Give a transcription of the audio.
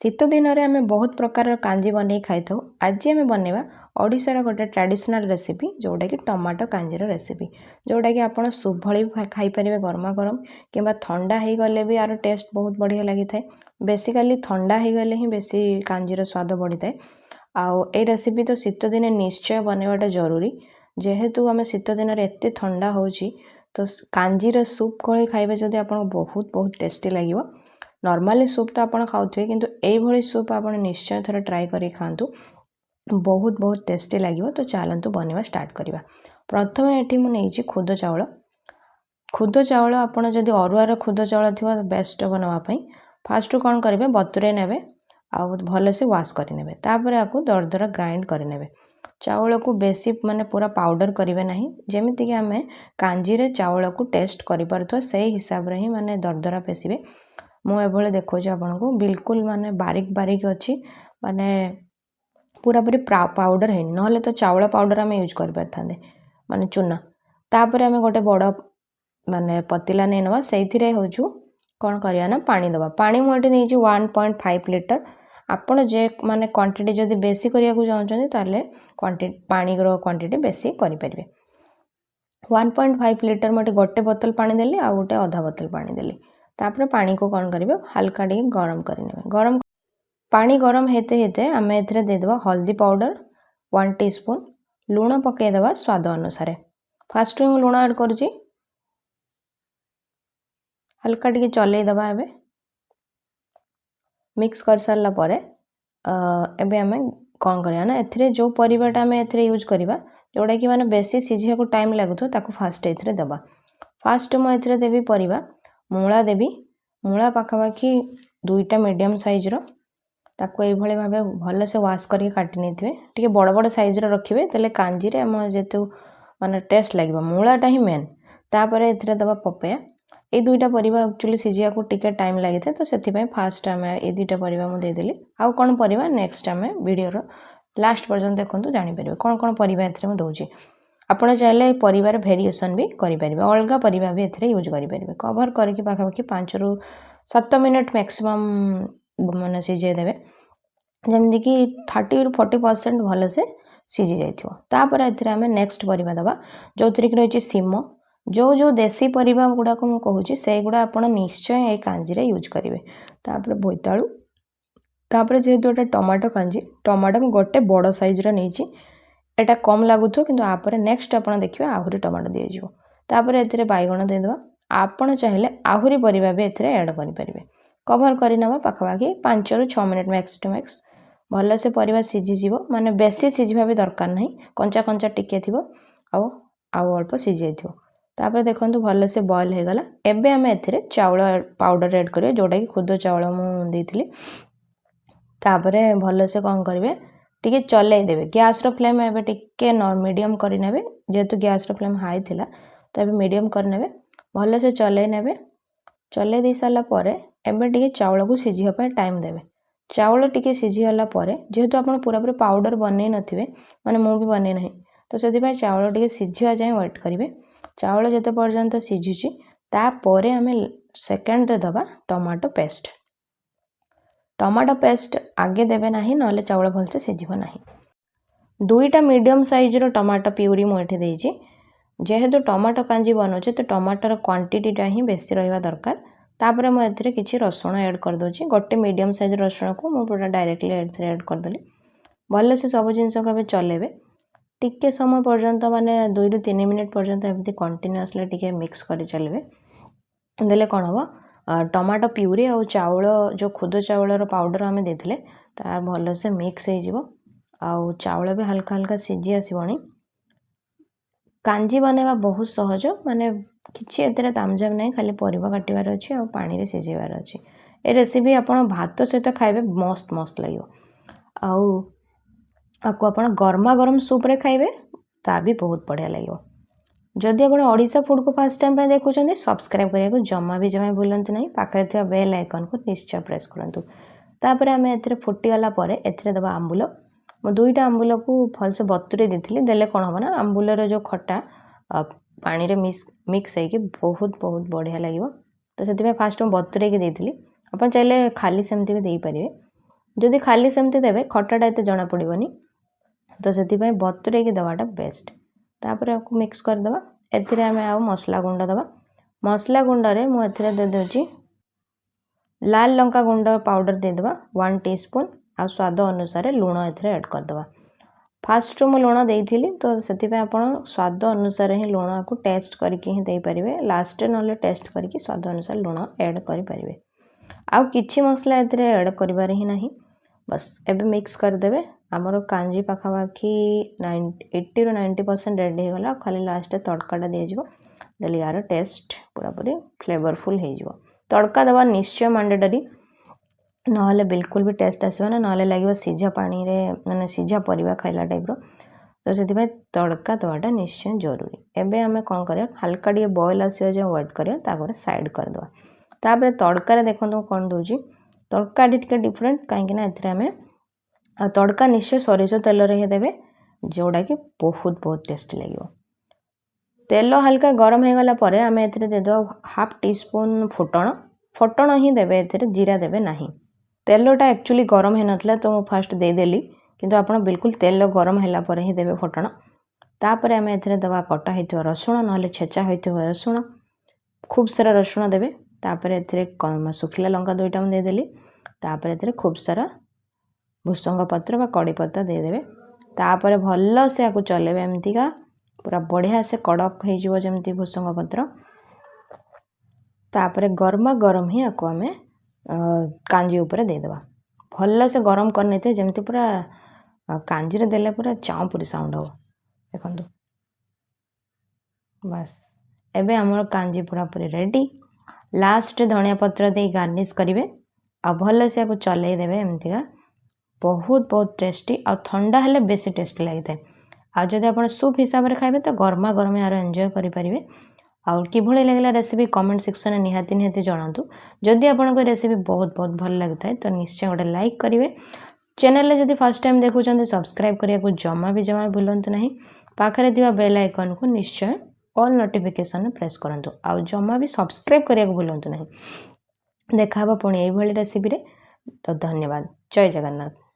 शीत दिन में आम बहुत प्रकार कांजी बन खाई था। आज आम बनवा ओडिशार गोटे ट्रेडिशनल रेसिपी जोटा कि टमाटो कांजीर रेसिपी जोटा कि आप सूप भली खाई पारे गरमा गरम कि ठंडा हो गले भी यार टेस्ट बहुत बढ़िया लगी था। बेसिकाली ठंडा हो गले ही बेसी कांजीर स्वाद बढ़ी था। आउ ए रेसिपी तो शीत दिन निश्चय बनवाटा जरूरी जेहेतु आम शीत दिन में एत ठंडा हो तो कांजीर सूप गोली खाइबे जदि आपको बहुत बहुत टेस्टी लगे। नॉर्मली सूप तो आपड़ खाऊे किंतु यही सूप आप निश्चय थोड़ा ट्राई कर खातु बहुत बहुत टेस्टी लगे। तो चलतु बनवा स्टार्ट करवा। प्रथम ये मुझे खुद चाउल आपड़ जदि अरुआर खुद चाउल थी बेस्ट बनवाई फास्ट कौन करेंगे बतुरे ने भल से वाश करेंगे तापर आपको दरदर ग्राइंड करेंगे। चाउल को बेसी माने पूरा पाउडर करेंगे ना जमीती कि आम कांजी चाउल को टेस्ट कर से हिसाब से ही माने दरदरा पेशिबे। मुझे देखो आपन को बिल्कुल माने बारीक बारीक अच्छी माने पूरा पूरी पाउडर है ना तो चाउल पाउडर आम यूज कर पारे माने चूना। तापर आम गोटे बड़ माने पतीला नहीं नवा से कौन करवा ना पानी दबा। पानी मुझे नहीं 1.5 लीटर आपड़ जे माने क्वांटिटी जदि बेसी करने को चाहते ताले पानी क्वांटिटी बेसी करें। 1.5 लीटर मुझे गोटे बोतल पानी देली आ गोटे अधा बोतल पानी देली। तापर पानी को कौन करेंगे हल्का टी गरम करेंगे। गरम पानी गरम होते होते आम ए देदेबा हल्दी पाउडर 1 टीस्पून लुण पकईदेवा स्वाद अनुसार। फास्ट मुझे लुण ऐड करुँची हल्का टी चलईदेवा एबे मिक्स कर सारा पर एबे आम कौन करवा ना ए जो परिवाटा आम ए यूज करवा जोटा कि माने बेसी सीझा को टाइम लगुतो ताको फास्ट ए देवा। फास्ट मुझे देवी परिवा मूला देवी मूला पाखापाखि 2टा मीडियम साइज रो ताको ये भाव भल से वाश करके काटी नहीं थे बड़ बड़ साइज रखिए तेल कांजी रे जेतु माने टेस्ट लगे मूलाटा ही मेन। तापर ए दबा पपया ये 2टा परिवा एक्चुअली सीझा को टिके टाइम लगी था तो से फास्ट आम ये 2टा परिवा मुझे देदेली। आउ कौन परिवा नेक्स्ट आम वीडियो लास्ट पर्यंत देखो जानीपर कौन कौन परिवा ए दूसरी आपड़ चाहिए परिवार वेरिएशन भी करेंगे अलग परिवा भी ए यूज करेंगे। कवर करके पाखापाखि 5 ରୁ 7 मिनट मैक्सिमम मैंने सीझेदेवे जमीती कि 30 ରୁ 40% भल से सीझी जापर आम नेक्स्ट परिवा दबा जो थी रही सीम जो जो देसी परिवा गुड़ाक मुझे से गुड़ा आप निश्चय ये कांजी यूज करेंगे। तापर बोईतालु तापर जेहेतु गोटे टमाटो कांजी टमाटो मैं गोटे बड़ साइज नहीं एटा कम लगुथ कि आपरे नेक्स्ट आप देखिए आहरी टमाटो दीजिए। तापर ए बैगण देदेवा आपड़ चाहिए आहरी परिवा भी ए ऐड करेंगे। कवर करना पाखापाखि 5 ରୁ 6 मिनट मैक्स टू मैक्स भल से परिवा सीझीज माने बेसी सीझा भी दरकार नहीं कंचा कंचा टिके थी आउ अल्प सीझी जाइए। तापर देखो भल से बॉयल हो गला एबे आम ए चाउल पाउडर ऐड करेंगे जोटा कि खुद चाउल मुझे तापर भल से कौन करेंगे टिके चलई देवे गैस रो फ्लेम एबे टिके मीडियम करने जेहेतु गैस रो फ्लेम हाई थिला तो एबे मीडियम करने भल से चलई ने चलई दे सारा पर एबे टिके चाउल को सीझा टाइम देवे। चाउल टिके सीझीगला जेहेतु आप पूरा पूरी पाउडर बनई नथिबे माने मु भी बनई नहीं तो से चाउल टिके सीझा जाए वेट करेंगे। चाउल जिते पर्यंत सीझुची तापर आम सेकेंड रे दबा टमाटो पेस्ट। टमाटो पेस्ट आगे देवे ना ना चाउल भलसे सीझ ना। 2टा मीडियम साइज रो टमाटो प्यूरी मुझे देजी जेहेतु टमाटो कांजी बनाऊे तो टमाटर क्वांटिटीटा ही बेसी रहा दरकार। तापर मुझे किसी रसुण ऐड कर दूची गोटे मीडियम साइज रसुण को मुझे पूरा डायरेक्टली ऐड करदेली भल से सब जिनस को चलेबे टिके समय पर्यंत माने 2 ରୁ 3 मिनट पर्यंत एमती कंटिन्यूअसली टिके मिक्स कर चलिए देले कौन हम टमाटो प्यूरी और चाउल जो खुद चाउल पाउडर आम देते तार भल से मिक्स हो चाउल भी हल्का हल्का सीझी आसबनी। कांजी बनवा बहुत सहज माने किसी एते तामझाम नहीं खाली परिवा काटिबार अच्छी और पानी रे सीझेबार अच्छी। ए रेसिपी आप भात सहित खाइबे मस्त मस्त लगे आपको आप गरमा गरम सूप रे खाइबे ता भी बहुत बढ़िया लगे। जदि आप ओडिशा फूड को फास्ट टाइम देखुं सब्सक्राइब करने को जमा भी भूलु नहीं पाखे बेल आइकन को निश्चय प्रेस करूँ। तापर आम ए फुटीगला दबा आंबुल मो 2टा आंबुल को भलसे बतुरे देती देले कौन हम ना आंबुलर जो खटा पानी रे मिक्स होगी बहुत बहुत बढ़िया लगे तो से फास्ट मुझे बतुरे देती आप चाहिए खाली सेमती भी देपारे जदि खाली सेमती देवे खटाटा एते जना पड़िबनी तो से बतुरेकी देवाटा बेस्ट। तापर आपको मिक्स करदे एथिरे आमे आउ मसला गुंड दबा। मसला गुंडे मुझे दे दूँ लाल लंका गुंड पाउडर देदेबा 1 टीस्पून आ स्वाद अनुसार लुण एथिरे ऐड करदबा। फास्ट मु लुण देइथिली तो सेतिपे आपण स्वाद अनुसार ही लुण को टेस्ट करके ही दे परिवे। लास्ट नले टेस्ट करके स्वाद अनुसार लुण ऐड करि परिवे। आ किछि मसला एथिरे ऐड करिवार ही नाही। बस एबे मिक्स करदेवे। आमर कांजी पाखापाखि 80 ରୁ 90% रेडी हो गला। खाली लास्ट तड़काटा दिया देली यार टेस्ट पूरा पूरी फ्लेवरफुल हो। तड़का दबा निश्चय मैंडेटरी नहले बिल्कुल भी टेस्ट आसबा ना नहले लगे सीझा पानी रे माने सीझा परिवा खाइला टाइप रो। तो से तड़का दवाटा निश्चय जरूरी। एबे आमे कौन करिया हल्का टे बॉयल आसवा जो वेट करिया तापर साइड कर दवा। तापर तड़का देखो कौन दूची तड़का टे डिफरेंट कहीं एथिरे आमे तड़का निश्चय सरिष तेल रे देबे जोड़ा कि बहुत बहुत टेस्टी लगे। तेल हल्का गरम हो गला परे आमे एथिरे दे दो 1/2 टीस्पून फुटण। फुटण ही देबे एथिरे जीरा देबे नाही। तेलटा एक्चुअली गरम हो नथला तो मु फास्ट दे देली किंतु आपण बिल्कुल तेल गरम होला परे ही देबे फुटण। तापर आमे एथिरे दबा कटा होइतो रसुण नहले छेचा होइतो रसुण खूब सारा रसुण देबे। तापर एथिरे सुखिला लंका दुईटा दे देली। तापर एथिरे खूब सारा भुसंग पत्र बा कड़ी पत्ता दे देबे। तापर भल्ल से आकु चलेबे एमतिका पूरा बढ़िया से कड़क हो जिवो जेमती भुसंग पत्र। तापर गरमा गरम ही आकु आमे कांजी ऊपर दे देबा। भल्ल से गरम करने थे जेमती पूरा कांजी रे देले पूरा चाउ पूरी साउंड हो देखंतु। बस एबे हमर कांजी पूरा पूरी रेडी। लास्ट धनिया पत्र दे गार्निश करिवे आ भल्ल से आकु चले देबे एमतिका बहुत बहुत टेस्टी आ ठंडा हेले बेसी टेस्टी लगे। आ जदि आपण सूप हिसाब रे खाइबे तो गरमा गरम यार एंजॉय करि परिबे। और किभଳି लागला रेसिपी कमेंट सेक्शन में निहाती जणातु। जदि आपको रेसिपी बहुत बहुत भल लगता है तो निश्चय गोटे लाइक करेंगे। चैनल जदि फर्स्ट टाइम देखुं सब्सक्राइब करने को जमा भूलु ना। पाखरे दिवा बेल आइकन को निश्चय ऑल नोटिफिकेशन प्रेस करंतु आ जमा भी सब्सक्राइब करने को भूलु ना। देखा पुणी यही रेसिपी रे। तो धन्यवाद। जय जगन्नाथ।